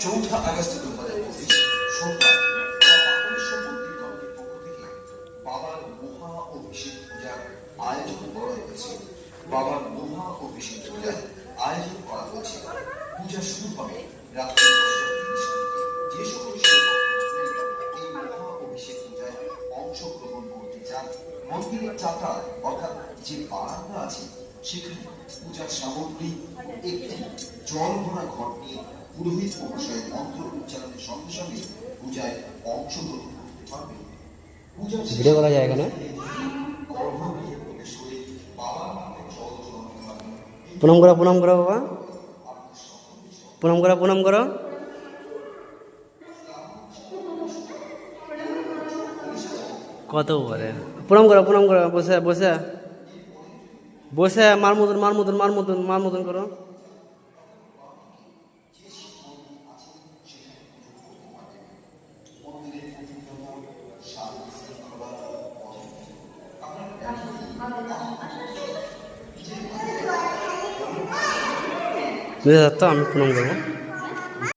4 August 2025 সোমবার বাবা বাংলাদেশের মন্দির কমিটির পক্ষ থেকে বাবার মহা অভিষেক পূজার আয়োজন করা হয়েছে। বাবার মহা অভিষেক পূজার আয়োজন করা হয়েছে। পূজা শুরু হবে রাত্রি 10:30 যে সকল এই মহা অভিষেক পূজায় অংশগ্রহণ করতে চান মন্দিরের চাকা অর্থাৎ যে বারান্দা আছে সেখানে পূজার সামগ্রী একটি জল ভরা ঘট নিয়ে পুরোহিত মহাশয়ের মন্ত্র উচ্চারণের সঙ্গে সঙ্গে পূজায় অংশগ্রহণ করতে পারবে। পূজার ভিডিও করা যায় এখানে। প্রণাম করো, প্রণাম করো বাবা, প্রণাম করো, প্রণাম করো। কত বলে প্রণাম করো, প্রণাম করো, বসে বসে বসে মার মতন মার মতন মার মতন মার মতন করো। তো আমি প্রণাম করবো।